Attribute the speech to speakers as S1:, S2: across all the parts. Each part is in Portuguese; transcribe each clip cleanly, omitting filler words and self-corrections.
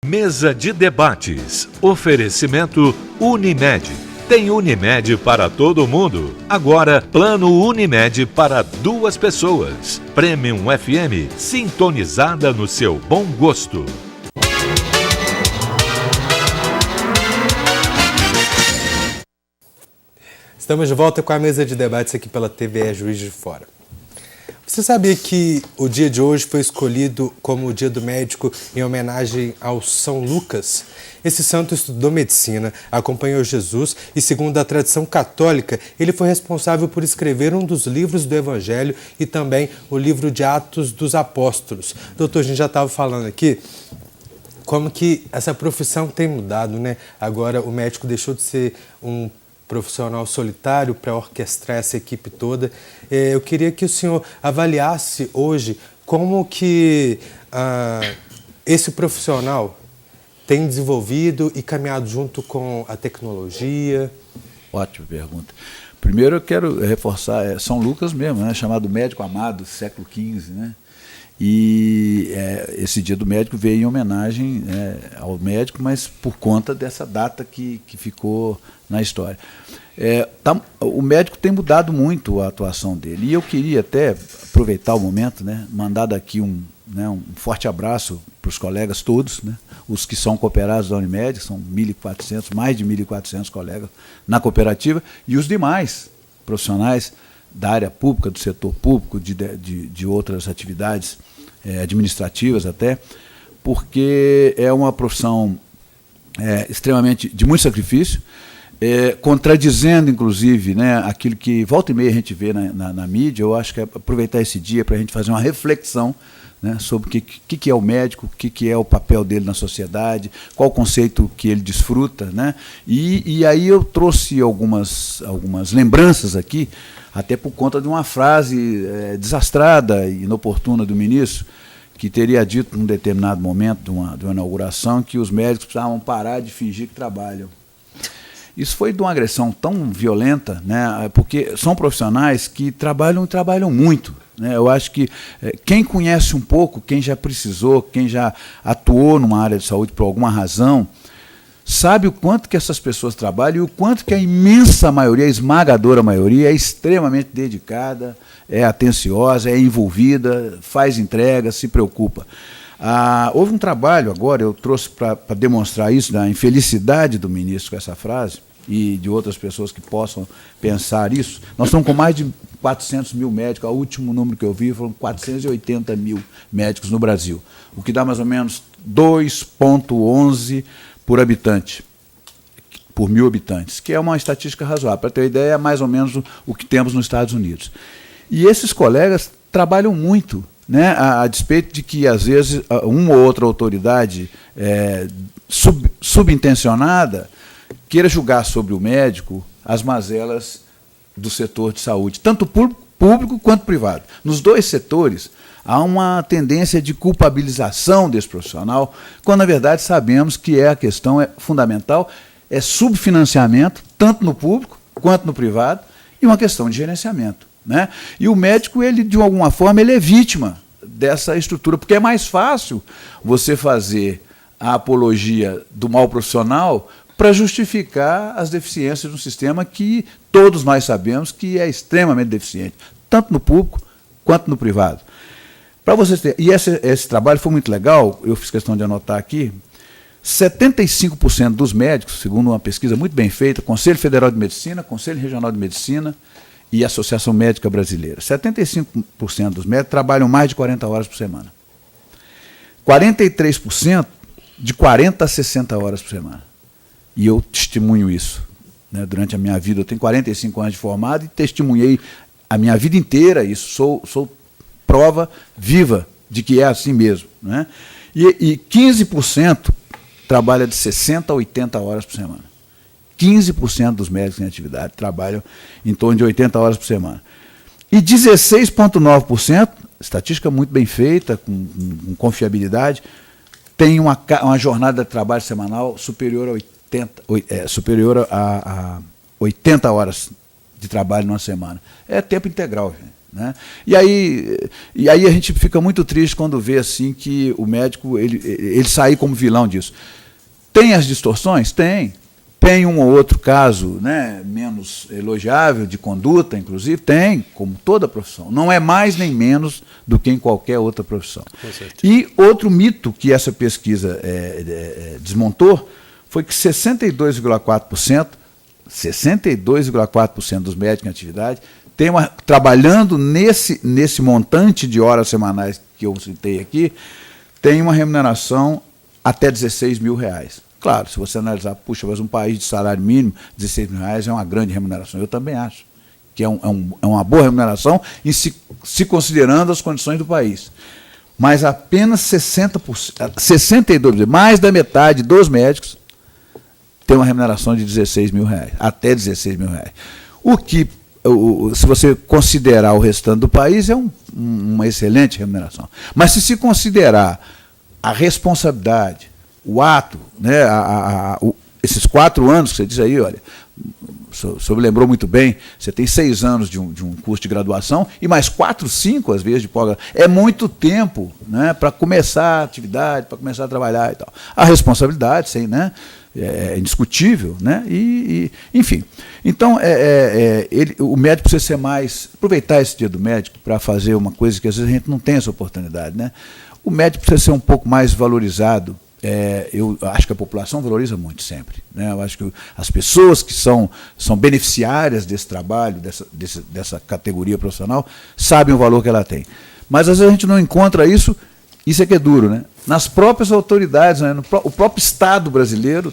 S1: Mesa de debates. Oferecimento Unimed. Tem Unimed para todo mundo. Agora, plano Unimed para 2 pessoas. Premium FM, sintonizada no seu bom gosto.
S2: Estamos de volta com a mesa de debates aqui pela TVE Juiz de Fora. Você sabia que o dia de hoje foi escolhido como o Dia do Médico em homenagem ao São Lucas? Esse santo estudou medicina, acompanhou Jesus e, segundo a tradição católica, ele foi responsável por escrever um dos livros do Evangelho e também o livro de Atos dos Apóstolos. Doutor, a gente já estava falando aqui como que essa profissão tem mudado, né? Agora o médico deixou de ser um profissional solitário para orquestrar essa equipe toda. Eu queria que o senhor avaliasse hoje como que esse profissional tem desenvolvido e caminhado junto com a tecnologia.
S3: Ótima pergunta. Primeiro eu quero reforçar, São Lucas mesmo, né, chamado médico amado, século XV, né? E esse dia do médico veio em homenagem ao médico, mas por conta dessa data que ficou na história. O médico tem mudado muito a atuação dele. E eu queria até aproveitar o momento, né, mandar daqui um forte abraço para os colegas todos, né, os que são cooperados da Unimed, são 1.400, mais de 1.400 colegas na cooperativa, e os demais profissionais da área pública, do setor público, de outras atividades administrativas até, porque é uma profissão extremamente de muito sacrifício, contradizendo, inclusive, né, aquilo que volta e meia a gente vê na mídia. Eu acho que é aproveitar esse dia para a gente fazer uma reflexão, né, sobre o que é o médico, o que é o papel dele na sociedade, qual o conceito que ele desfruta, né? E aí eu trouxe algumas lembranças aqui, até por conta de uma frase desastrada e inoportuna do ministro, que teria dito num determinado momento de uma inauguração que os médicos precisavam parar de fingir que trabalham. Isso foi de uma agressão tão violenta, né, porque são profissionais que trabalham muito. Né? Eu acho que quem conhece um pouco, quem já precisou, quem já atuou numa área de saúde por alguma razão, sabe o quanto que essas pessoas trabalham e o quanto que a imensa maioria, a esmagadora maioria, é extremamente dedicada, é atenciosa, é envolvida, faz entrega, se preocupa. Houve um trabalho agora, eu trouxe para demonstrar isso, da infelicidade do ministro com essa frase, e de outras pessoas que possam pensar isso. Nós estamos com mais de 400 mil médicos, o último número que eu vi foram 480 mil médicos no Brasil, o que dá mais ou menos 2,11 por habitante, por 1.000 habitantes, que é uma estatística razoável. Para ter uma ideia, é mais ou menos o que temos nos Estados Unidos. E esses colegas trabalham muito, né, a despeito de que, às vezes, uma ou outra autoridade subintencionada queira julgar sobre o médico as mazelas do setor de saúde, tanto público quanto privado. Nos dois setores, há uma tendência de culpabilização desse profissional, quando, na verdade, sabemos que a questão fundamental é subfinanciamento, tanto no público quanto no privado, e uma questão de gerenciamento. Né? E o médico, ele, de alguma forma, ele é vítima dessa estrutura, porque é mais fácil você fazer a apologia do mal profissional para justificar as deficiências de um sistema que todos nós sabemos que é extremamente deficiente, tanto no público quanto no privado. Para vocês terem, e esse trabalho foi muito legal, eu fiz questão de anotar aqui, 75% dos médicos, segundo uma pesquisa muito bem feita, Conselho Federal de Medicina, Conselho Regional de Medicina e Associação Médica Brasileira, 75% dos médicos trabalham mais de 40 horas por semana. 43% de 40 a 60 horas por semana. E eu testemunho isso. Né? Durante a minha vida, eu tenho 45 anos de formado e testemunhei a minha vida inteira isso. Sou prova viva de que é assim mesmo. Né? E 15% trabalha de 60 a 80 horas por semana. 15% dos médicos em atividade trabalham em torno de 80 horas por semana. E 16,9%, estatística muito bem feita, com confiabilidade, tem uma jornada de trabalho semanal superior a 80 horas de trabalho numa semana. É tempo integral, gente. né? E aí a gente fica muito triste quando vê assim que o médico ele sair como vilão disso. Tem as distorções? Tem. Tem um ou outro caso, né, menos elogiável, de conduta, inclusive? Tem, como toda profissão. Não é mais nem menos do que em qualquer outra profissão. E outro mito que essa pesquisa desmontou foi que 62,4% dos médicos em atividade trabalhando nesse montante de horas semanais que eu citei aqui, tem uma remuneração até R$16 mil. Claro, se você analisar, puxa, mas um país de salário mínimo, R$16 mil é uma grande remuneração. Eu também acho que é uma boa remuneração, e se considerando as condições do país. Mas apenas 62%, mais da metade dos médicos, tem uma remuneração de R$16 mil, até R$16 mil. O que, se você considerar o restante do país, é uma excelente remuneração. Mas se considerar a responsabilidade, o ato, né, esses 4 anos que você diz aí, olha, o senhor me lembrou muito bem, você tem 6 anos de um curso de graduação e mais 4, 5, às vezes, de pós-graduação. É muito tempo, né, para começar a atividade, para começar a trabalhar e tal. A responsabilidade, sim, né, é indiscutível, né, enfim. Então, o médico precisa ser mais... Aproveitar esse dia do médico para fazer uma coisa que às vezes a gente não tem essa oportunidade, né? O médico precisa ser um pouco mais valorizado. Eu acho que a população valoriza muito sempre, né? Eu acho que as pessoas que são beneficiárias desse trabalho, dessa categoria profissional, sabem o valor que ela tem. Mas às vezes a gente não encontra isso é que é duro, né? Nas próprias autoridades, né? O próprio Estado brasileiro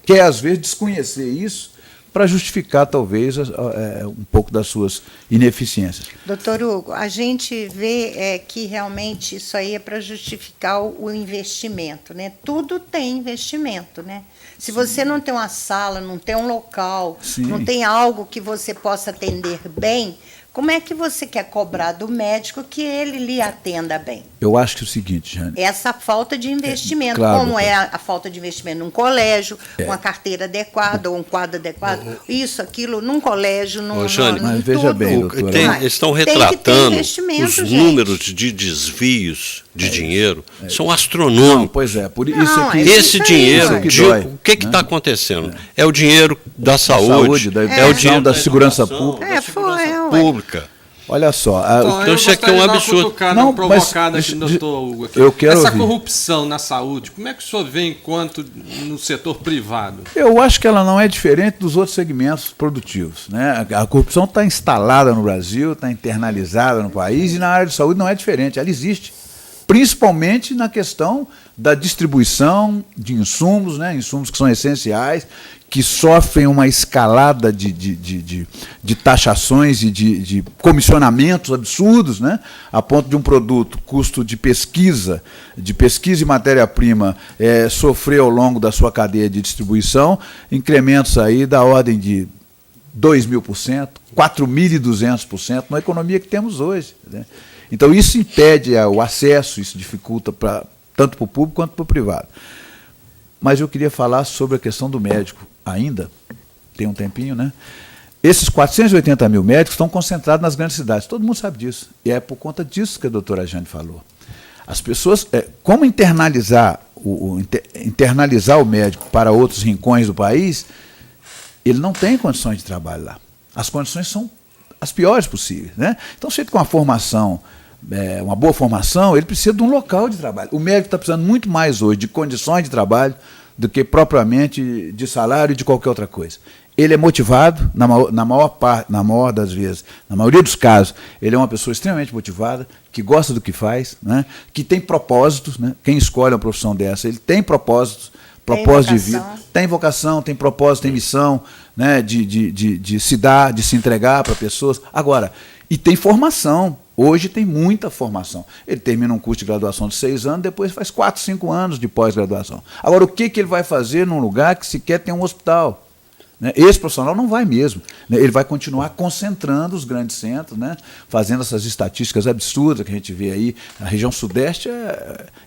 S3: quer às vezes desconhecer isso para justificar, talvez, um pouco das suas ineficiências.
S4: Doutor Hugo, a gente vê que realmente isso aí é para justificar o investimento, né? Tudo tem investimento, né? Se você não tem uma sala, não tem um local, não tem algo que você possa atender bem, como é que você quer cobrar do médico que ele lhe atenda bem?
S3: Eu acho que é o seguinte, Jane.
S4: Essa falta de investimento,
S3: claro,
S4: como é a falta de investimento num colégio, uma carteira adequada, ou um quadro adequado, isso, aquilo, num colégio,
S3: Jane, mas veja bem, doutora.
S5: Eles estão retratando os números de desvios de dinheiro, são astronômicos.
S3: Não, pois é, por isso aqui,
S5: esse dinheiro,
S3: o
S5: que está acontecendo? É o dinheiro da saúde,
S3: é o dinheiro da segurança pública.
S5: Pública.
S3: Olha só.
S5: Então isso aqui é um absurdo.
S2: Não, provocada aqui, doutor Hugo. Aqui.
S3: Eu quero
S2: Essa
S3: ouvir.
S2: corrupção na saúde, como é que o senhor vê enquanto no setor privado?
S3: Eu acho que ela não é diferente dos outros segmentos produtivos, né? A corrupção está instalada no Brasil, está internalizada no país, e na área de saúde não é diferente, ela existe. Principalmente na questão da distribuição de insumos, né? Insumos que são essenciais, que sofrem uma escalada de taxações e de comissionamentos absurdos, né? A ponto de um produto, custo de pesquisa e matéria-prima, sofrer ao longo da sua cadeia de distribuição incrementos aí da ordem de 2.000%, 4.200% na economia que temos hoje, né? Então, isso impede o acesso, isso dificulta tanto para o público quanto para o privado. Mas eu queria falar sobre a questão do médico ainda, tem um tempinho, né? Esses 480 mil médicos estão concentrados nas grandes cidades, todo mundo sabe disso, e é por conta disso que a doutora Jane falou. As pessoas, como internalizar o médico para outros rincões do país, ele não tem condições de trabalho lá. As condições são as piores possíveis, né? Então, se ele com uma formação, uma boa formação, ele precisa de um local de trabalho. O médico está precisando muito mais hoje de condições de trabalho do que propriamente de salário e de qualquer outra coisa. Ele é motivado, na maior das vezes, na maioria dos casos, ele é uma pessoa extremamente motivada, que gosta do que faz, né? Que tem propósitos, né? Quem escolhe uma profissão dessa, ele tem propósitos de vida, tem vocação, tem propósito, tem missão, né? de se dar, de se entregar para pessoas. Agora, e tem formação. Hoje tem muita formação. Ele termina um curso de graduação de 6 anos, depois faz 4, 5 anos de pós-graduação. Agora, o que ele vai fazer num lugar que sequer tem um hospital? Né? Esse profissional não vai mesmo. Né? Ele vai continuar concentrando os grandes centros, né? Fazendo essas estatísticas absurdas que a gente vê aí. A região sudeste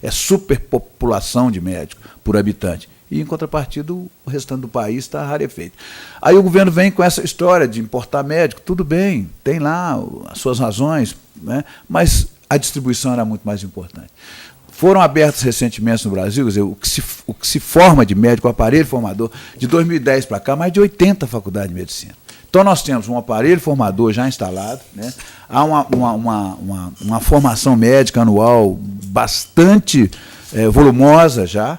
S3: é superpopulação de médicos por habitante. e, em contrapartida, o restante do país está rarefeito. Aí o governo vem com essa história de importar médico, tudo bem, tem lá as suas razões, né? Mas a distribuição era muito mais importante. Foram abertos recentemente no Brasil, quer dizer, o que se forma de médico, o aparelho formador, de 2010 para cá, mais de 80 faculdades de medicina. Então, nós temos um aparelho formador já instalado, né? Há uma formação médica anual bastante volumosa já,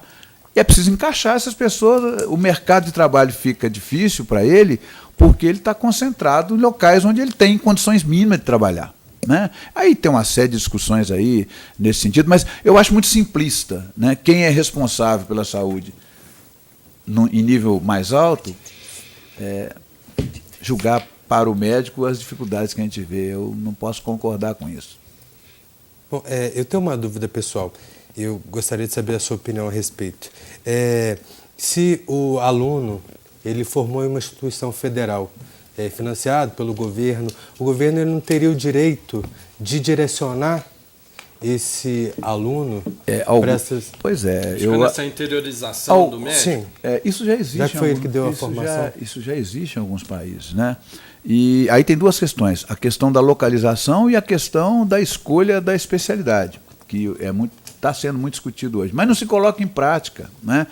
S3: e é preciso encaixar essas pessoas. O mercado de trabalho fica difícil para ele, porque ele está concentrado em locais onde ele tem condições mínimas de trabalhar, né? Aí tem uma série de discussões aí nesse sentido, mas eu acho muito simplista, né? Quem é responsável pela saúde em nível mais alto, julgar para o médico as dificuldades que a gente vê. Eu não posso concordar com isso.
S2: Bom, eu tenho uma dúvida pessoal. Eu gostaria de saber a sua opinião a respeito. Se o aluno ele formou em uma instituição federal, financiado pelo governo, o governo ele não teria o direito de direcionar esse aluno para essas...
S6: Pois é. Essa interiorização do médico?
S2: Sim.
S3: Isso já existe.
S2: Já que foi ele que deu a formação.
S3: Isso já existe em alguns países, né? E aí tem duas questões. A questão da localização e a questão da escolha da especialidade, que está sendo muito discutido hoje. Mas não se coloca em prática, né?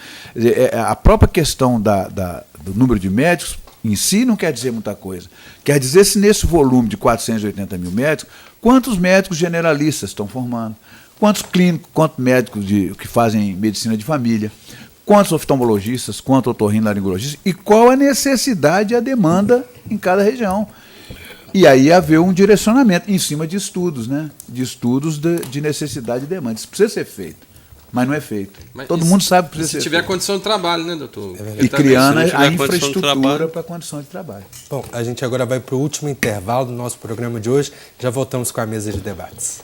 S3: A própria questão do número de médicos em si não quer dizer muita coisa. Quer dizer se nesse volume de 480 mil médicos, quantos médicos generalistas estão formando, quantos clínicos, quantos médicos que fazem medicina de família, quantos oftalmologistas, quantos otorrinolaringologistas, e qual a necessidade e a demanda em cada região. E aí haver um direcionamento em cima de estudos, né? De estudos de necessidade e demanda. Isso precisa ser feito, mas não é feito. Todo mundo sabe que precisa ser feito.
S6: Se tiver condição de trabalho, né, doutor?
S3: E criando a infraestrutura para a condição de trabalho.
S2: Bom, a gente agora vai para o último intervalo do nosso programa de hoje. Já voltamos com a mesa de debates.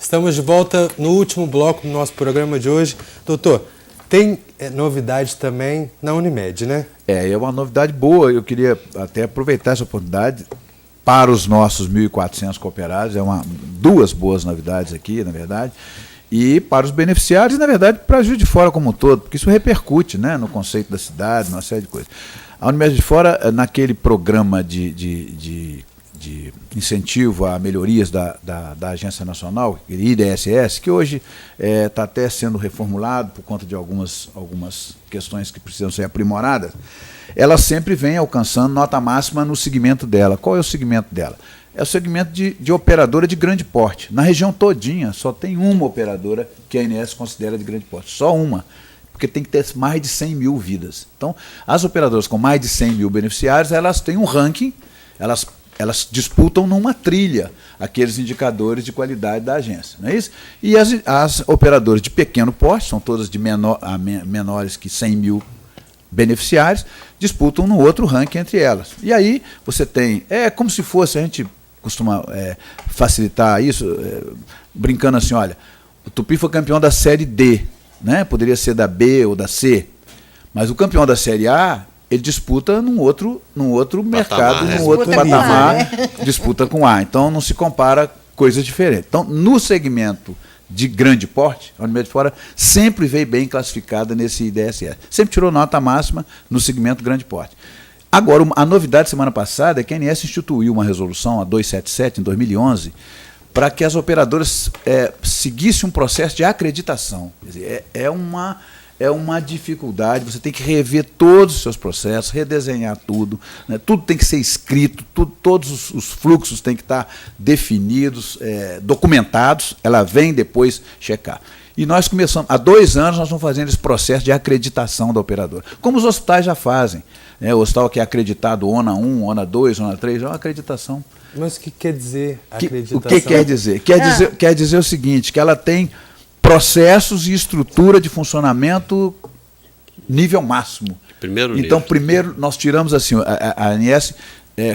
S2: Estamos de volta no último bloco do nosso programa de hoje. Doutor, tem novidade também na Unimed, né?
S3: É uma novidade boa. Eu queria até aproveitar essa oportunidade para os nossos 1.400 cooperados. Duas boas novidades aqui, na verdade. E para os beneficiários, e, na verdade, para a Juiz de Fora como um todo, porque isso repercute, né, no conceito da cidade, numa série de coisas. A Unimed de Fora, naquele programa de incentivo a melhorias da Agência Nacional, IDSS, que hoje está até sendo reformulado por conta de algumas questões que precisam ser aprimoradas, ela sempre vem alcançando nota máxima no segmento dela. Qual é o segmento dela? É o segmento de operadora de grande porte. Na região todinha, só tem uma operadora que a ANS considera de grande porte, só uma, porque tem que ter mais de 100 mil vidas. Então, as operadoras com mais de 100 mil beneficiários, elas têm um ranking, elas disputam numa trilha aqueles indicadores de qualidade da agência, não é isso? E as operadoras de pequeno porte, são todas de menores que 100 mil beneficiários, disputam no outro ranking entre elas. E aí você tem, como se fosse, a gente costuma facilitar isso, brincando assim, olha, o Tupi foi campeão da Série D, né? Poderia ser da B ou da C, mas o campeão da Série A, ele disputa num outro mercado, num outro patamar, disputa com A. Então não se compara coisas diferentes. Então, no segmento de grande porte, a Unimed de Fora sempre veio bem classificada nesse IDSS. Sempre tirou nota máxima no segmento grande porte. Agora, a novidade semana passada é que a ANS instituiu uma resolução, a 277, em 2011, para que as operadoras seguissem um processo de acreditação. Quer dizer, é uma dificuldade, você tem que rever todos os seus processos, redesenhar tudo, né? Tudo tem que ser escrito, todos os fluxos têm que estar definidos, documentados, ela vem depois checar. E nós começamos, há 2 anos, nós estamos fazendo esse processo de acreditação da operadora, como os hospitais já fazem, né? O hospital que é acreditado ONA 1, ONA 2, ONA 3, é uma acreditação.
S2: Mas o que quer dizer acreditação?
S3: O que quer dizer? Quer dizer o seguinte, que ela tem processos e estrutura de funcionamento nível máximo. Então, primeiro, nós tiramos assim, a ANS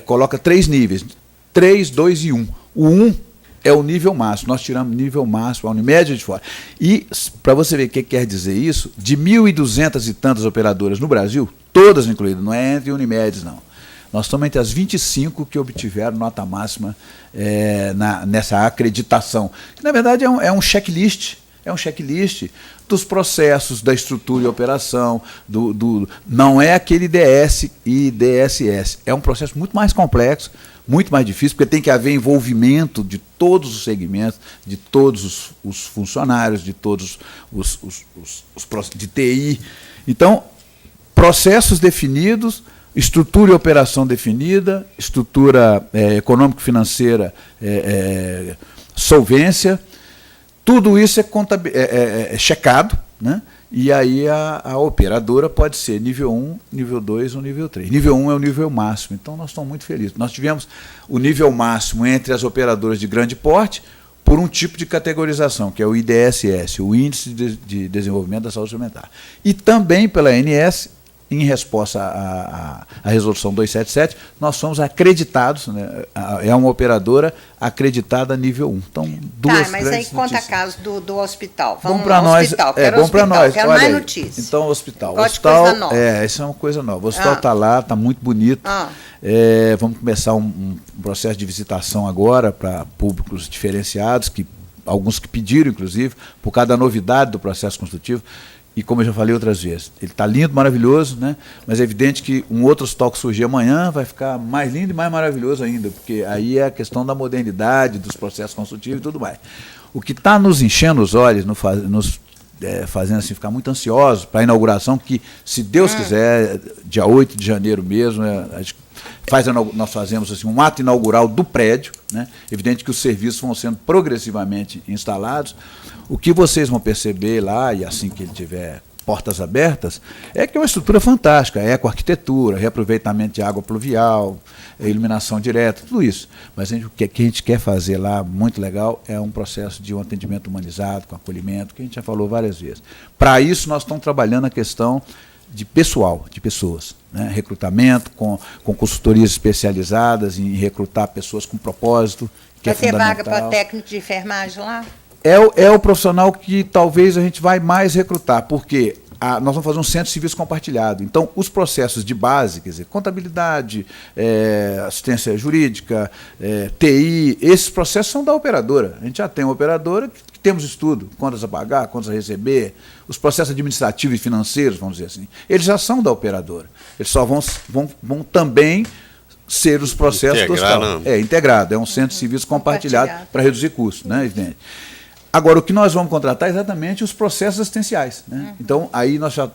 S3: coloca 3 níveis, 3, 2 e 1. O 1 é o nível máximo. Nós tiramos nível máximo, a Unimed de fora. E, para você ver o que quer dizer isso, de 1.200 e tantas operadoras no Brasil, todas incluídas, não é entre Unimedes, não. Nós estamos entre as 25 que obtiveram nota máxima nessa acreditação. Que, na verdade, é um checklist. É um checklist dos processos, da estrutura e operação, não é aquele DS e DSS. É um processo muito mais complexo, muito mais difícil, porque tem que haver envolvimento de todos os segmentos, de todos os funcionários, de todos os de TI. Então, processos definidos, estrutura e operação definida, estrutura econômico-financeira, solvência, tudo isso é checado, né? E aí a operadora pode ser nível 1, nível 2 ou nível 3. Nível 1 é o nível máximo, então nós estamos muito felizes. Nós tivemos o nível máximo entre as operadoras de grande porte por um tipo de categorização, que é o IDSS, o Índice de Desenvolvimento da Saúde Suplementar. E também pela ANS, em resposta à resolução 277, nós somos acreditados, né? É uma operadora acreditada nível 1. Então, duas
S4: mas aí conta caso do hospital.
S3: Vamos para nós.
S4: Hospital.
S3: Bom para nós.
S4: Quero mais notícias.
S3: Então, hospital.
S4: Gosto de coisa nova.
S3: Isso é uma coisa nova. O hospital está lá, está muito bonito. Vamos começar um processo de visitação agora para públicos diferenciados, alguns que pediram, inclusive, por causa da novidade do processo construtivo. E como eu já falei outras vezes, ele está lindo, maravilhoso, né? Mas é evidente que um outro hospital que surgir amanhã vai ficar mais lindo e mais maravilhoso ainda, porque aí é a questão da modernidade, dos processos construtivos e tudo mais. O que está nos enchendo os olhos, nos fazendo assim, ficar muito ansiosos para a inauguração, que, se Deus quiser, dia 8 de janeiro mesmo, nós fazemos assim, um ato inaugural do prédio, né? Evidente que os serviços vão sendo progressivamente instalados. O que vocês vão perceber lá, e assim que ele tiver portas abertas, é que é uma estrutura fantástica, ecoarquitetura, reaproveitamento de água pluvial, iluminação direta, tudo isso. Mas o que a gente quer fazer lá, muito legal, é um processo de um atendimento humanizado, com acolhimento, que a gente já falou várias vezes. Para isso, nós estamos trabalhando a questão de pessoal, de pessoas, né? Recrutamento, com consultorias especializadas em recrutar pessoas com propósito, que
S4: vai ter vaga para técnico de enfermagem lá?
S3: É o profissional que talvez a gente vai mais recrutar, porque nós vamos fazer um centro de serviço compartilhado. Então, os processos de base, quer dizer, contabilidade, assistência jurídica, TI, esses processos são da operadora. A gente já tem uma operadora que temos estudo, contas a pagar, contas a receber, os processos administrativos e financeiros, vamos dizer assim, eles já são da operadora. Eles só vão também ser os processos do hospital. Integrado, é um centro de serviço compartilhado para reduzir custos, né, evidente. Agora, o que nós vamos contratar é exatamente os processos assistenciais, né? Então, aí nós já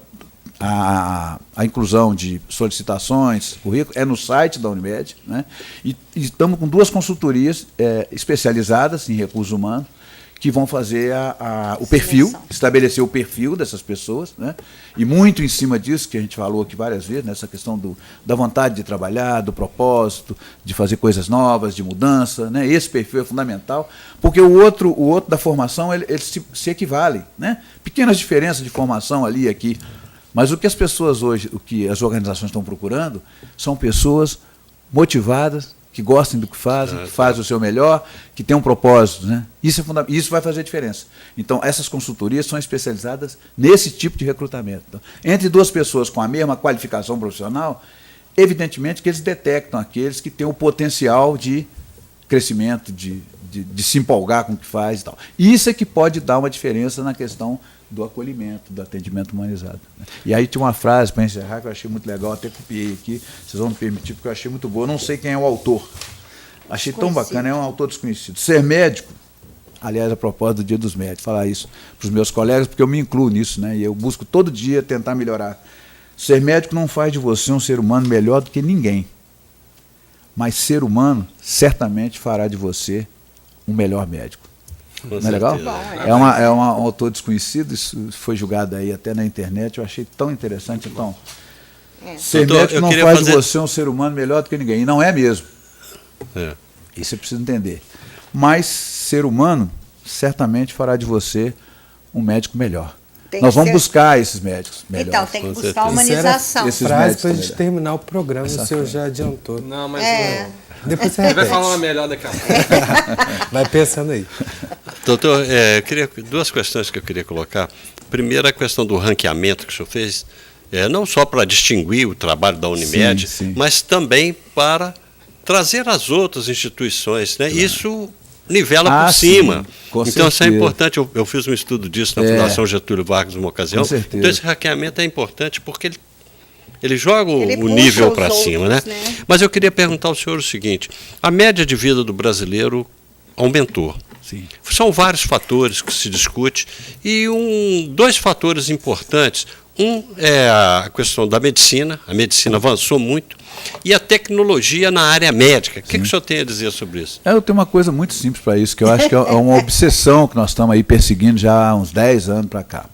S3: a inclusão de solicitações, currículo, é no site da Unimed, né? E estamos com 2 consultorias especializadas em recursos humanos, que vão fazer o perfil, estabelecer o perfil dessas pessoas, né? E muito em cima disso, que a gente falou aqui várias vezes, nessa questão da vontade de trabalhar, do propósito, de fazer coisas novas, de mudança, né? Esse perfil é fundamental, porque o outro da formação, eles se equivalem, né? Pequenas diferenças de formação ali e aqui, mas o que as pessoas hoje, o que as organizações estão procurando, são pessoas motivadas, que gostem do que fazem o seu melhor, que têm um propósito, né? Isso é fundamental, isso vai fazer a diferença. Então, essas consultorias são especializadas nesse tipo de recrutamento. Então, entre 2 pessoas com a mesma qualificação profissional, evidentemente que eles detectam aqueles que têm o potencial de crescimento, de se empolgar com o que faz e tal. Isso é que pode dar uma diferença na questão do acolhimento, do atendimento humanizado. E aí tinha uma frase para encerrar que eu achei muito legal, até copiei aqui, vocês vão me permitir, porque eu achei muito boa, não sei quem é o autor. Achei tão bacana, é um autor desconhecido. Ser médico, aliás, a propósito do Dia dos Médicos, falar isso para os meus colegas, porque eu me incluo nisso, né? E eu busco todo dia tentar melhorar. Ser médico não faz de você um ser humano melhor do que ninguém, mas ser humano certamente fará de você um melhor médico. Não é legal? É um autor desconhecido, isso foi julgado aí até na internet, eu achei tão interessante. Então, ser médico não faz de você um ser humano melhor do que ninguém, e não é mesmo. Isso você precisa entender. Mas ser humano certamente fará de você um médico melhor. Nós vamos buscar esses médicos melhores.
S4: Então, tem que buscar a humanização.
S2: Essa frase para a gente terminar o programa, o senhor já adiantou.
S6: Não, mas
S2: Depois você
S6: ele vai
S2: repete.
S6: falar uma melhor daqui a pouco.
S2: Vai pensando aí.
S5: Doutor, eu queria, duas questões que eu queria colocar. Primeiro, a questão do ranqueamento que o senhor fez, não só para distinguir o trabalho da Unimed,
S3: sim.
S5: mas também para trazer as outras instituições, né? Claro. Isso nivela por cima.
S3: Com
S5: então,
S3: certeza.
S5: isso é importante. Eu fiz um estudo disso na Fundação Getúlio Vargas numa ocasião.
S3: Com certeza.
S5: Então, esse ranqueamento é importante porque ele joga
S4: Ele
S5: o
S4: puxa
S5: nível
S4: os
S5: para cima,
S4: outros,
S5: né? Mas eu queria perguntar ao senhor o seguinte: a média de vida do brasileiro aumentou.
S3: Sim.
S5: São vários fatores que se discute e dois fatores importantes. Um é a questão da medicina. A medicina avançou muito. E a tecnologia na área médica. O que o senhor tem a dizer sobre isso?
S3: Eu tenho uma coisa muito simples para isso, que eu acho que é uma obsessão que nós estamos aí perseguindo já há uns 10 anos para cá.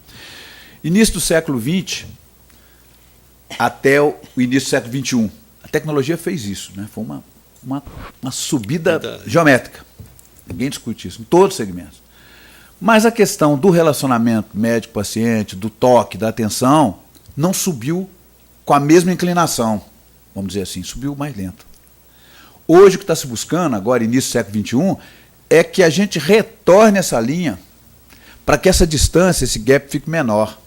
S3: Início do século XX até o início do século XXI. A tecnologia fez isso, né? Foi uma subida geométrica. Ninguém discute isso, em todos os segmentos. Mas a questão do relacionamento médico-paciente, do toque, da atenção, não subiu com a mesma inclinação, vamos dizer assim, subiu mais lento. Hoje o que está se buscando, agora início do século XXI, é que a gente retorne essa linha para que essa distância, esse gap fique menor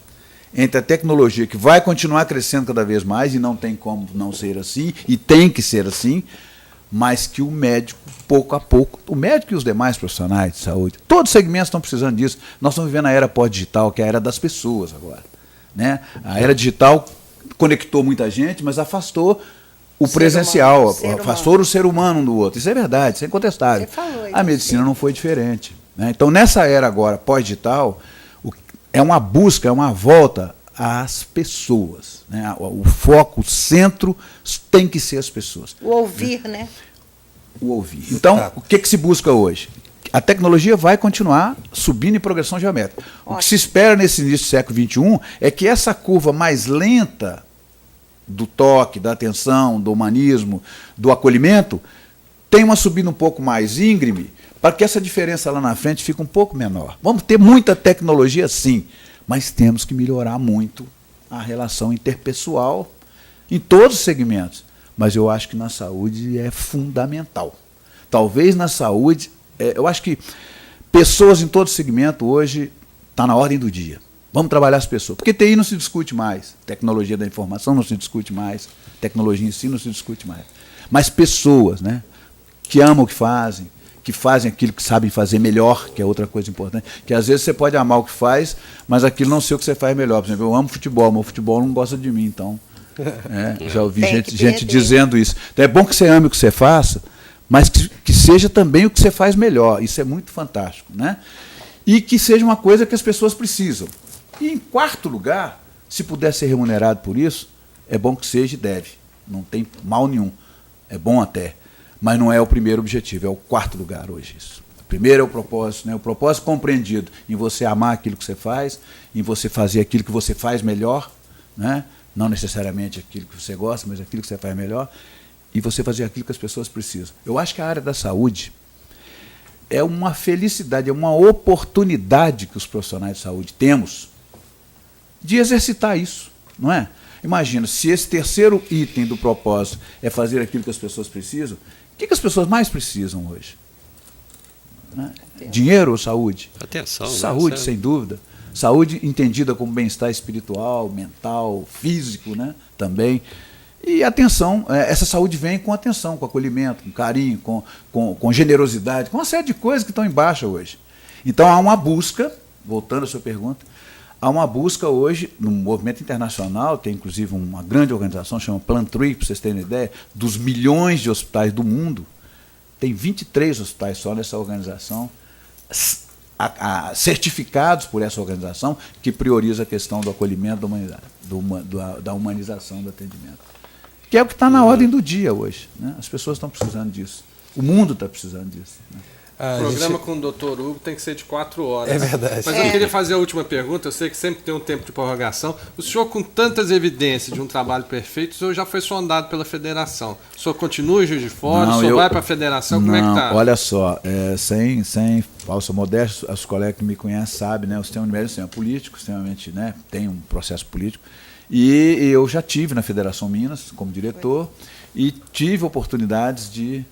S3: entre a tecnologia, que vai continuar crescendo cada vez mais, e não tem como não ser assim, e tem que ser assim, mas que o médico, pouco a pouco, o médico e os demais profissionais de saúde, todos os segmentos estão precisando disso. Nós estamos vivendo a era pós-digital, que é a era das pessoas agora, né? A era digital conectou muita gente, mas afastou o presencial, afastou o ser humano um do outro. Isso é verdade, isso é incontestável. A medicina não foi diferente, né? Então, nessa era agora pós-digital, é uma busca, é uma volta às pessoas, né? O foco, o centro tem que ser as pessoas.
S4: O ouvir, né?
S3: O ouvir. Então, o que se busca hoje? A tecnologia vai continuar subindo em progressão geométrica. Ótimo. O que se espera nesse início do século XXI é que essa curva mais lenta do toque, da atenção, do humanismo, do acolhimento, tenha uma subida um pouco mais íngreme, para que essa diferença lá na frente fique um pouco menor. Vamos ter muita tecnologia, sim, mas temos que melhorar muito a relação interpessoal em todos os segmentos. Mas eu acho que na saúde é fundamental. Talvez na saúde, eu acho que pessoas em todo segmento hoje está na ordem do dia. Vamos trabalhar as pessoas. Porque TI não se discute mais, tecnologia da informação não se discute mais, tecnologia em si não se discute mais. Mas pessoas, né, que amam o que fazem aquilo que sabem fazer melhor, que é outra coisa importante, que às vezes você pode amar o que faz, mas aquilo não sei o que você faz melhor. Por exemplo, eu amo futebol, mas o futebol não gosta de mim, então... já ouvi gente dizendo isso. Então é bom que você ame o que você faça, mas que seja também o que você faz melhor. Isso é muito fantástico, né? E que seja uma coisa que as pessoas precisam. E, em quarto lugar, se puder ser remunerado por isso, é bom que seja e deve. Não tem mal nenhum. É bom até. Mas não é o primeiro objetivo, é o quarto lugar hoje isso. O primeiro é o propósito, né? O propósito compreendido em você amar aquilo que você faz, em você fazer aquilo que você faz melhor, né? Não necessariamente aquilo que você gosta, mas aquilo que você faz melhor, e você fazer aquilo que as pessoas precisam. Eu acho que a área da saúde é uma felicidade, é uma oportunidade que os profissionais de saúde temos de exercitar isso, não é? Imagina, se esse terceiro item do propósito é fazer aquilo que as pessoas precisam, o que as pessoas mais precisam hoje? Né? Dinheiro ou saúde?
S5: Atenção.
S3: Saúde,
S5: né?
S3: sem dúvida. Saúde entendida como bem-estar espiritual, mental, físico, né? Também. E atenção, essa saúde vem com atenção, com acolhimento, com carinho, com generosidade, com uma série de coisas que estão em baixa hoje. Então há uma busca, voltando à sua pergunta, há uma busca hoje, no movimento internacional, tem inclusive uma grande organização, chama Plan Tree, para vocês terem ideia, dos milhões de hospitais do mundo, tem 23 hospitais só nessa organização, certificados por essa organização, que prioriza a questão do acolhimento da humanidade, da humanização do atendimento. Que é o que está na ordem do dia hoje, né? As pessoas estão precisando disso. O mundo está precisando disso, né?
S6: O programa com o Dr. Hugo tem que ser de 4 horas.
S2: É verdade.
S6: Mas eu queria fazer a última pergunta. Eu sei que sempre tem um tempo de prorrogação. O senhor, com tantas evidências de um trabalho perfeito, o senhor já foi sondado pela federação. O senhor continua em Juiz de Fora? O senhor vai para a federação? Como é que está?
S3: Olha só, sem falsa modéstia, os colegas que me conhecem sabem, né? O sistema Unimed é um sistema político, extremamente, né? Tem um processo político. E eu já tive na Federação Minas como diretor e tive oportunidades de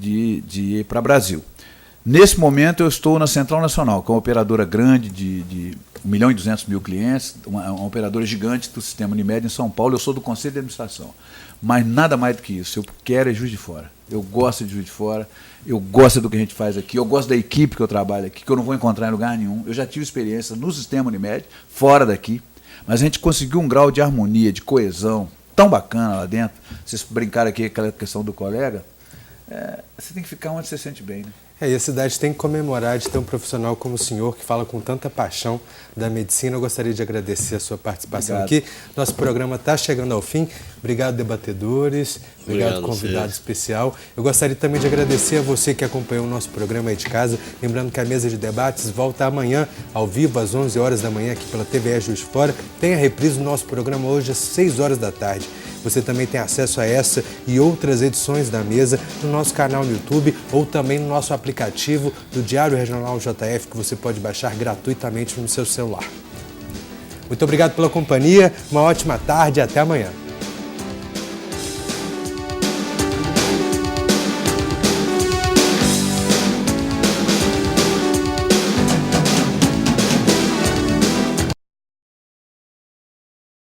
S3: ir para o Brasil. Nesse momento eu estou na Central Nacional, que é uma operadora grande de 1.200.000 clientes, uma operadora gigante do sistema Unimed em São Paulo. Eu sou do Conselho de Administração, mas nada mais do que isso. Eu quero é Juiz de Fora. Eu gosto de Juiz de Fora, eu gosto do que a gente faz aqui, eu gosto da equipe que eu trabalho aqui, que eu não vou encontrar em lugar nenhum. Eu já tive experiência no sistema Unimed, fora daqui, mas a gente conseguiu um grau de harmonia, de coesão tão bacana lá dentro. Vocês brincaram aqui com aquela questão do colega, você tem que ficar onde você se sente bem, né?
S2: E a cidade tem que comemorar de ter um profissional como o senhor, que fala com tanta paixão da medicina. Eu gostaria de agradecer a sua participação aqui. Nosso programa está chegando ao fim. Obrigado, debatedores. Obrigado, convidado especial. Eu gostaria também de agradecer a você que acompanhou o nosso programa aí de casa. Lembrando que a mesa de debates volta amanhã, ao vivo, às 11 horas da manhã, aqui pela TVE Juiz de Fora. Tem a reprise do nosso programa hoje às 6 horas da tarde. Você também tem acesso a essa e outras edições da mesa no nosso canal no YouTube ou também no nosso aplicativo do Diário Regional JF, que você pode baixar gratuitamente no seu celular. Muito obrigado pela companhia, uma ótima tarde e até amanhã.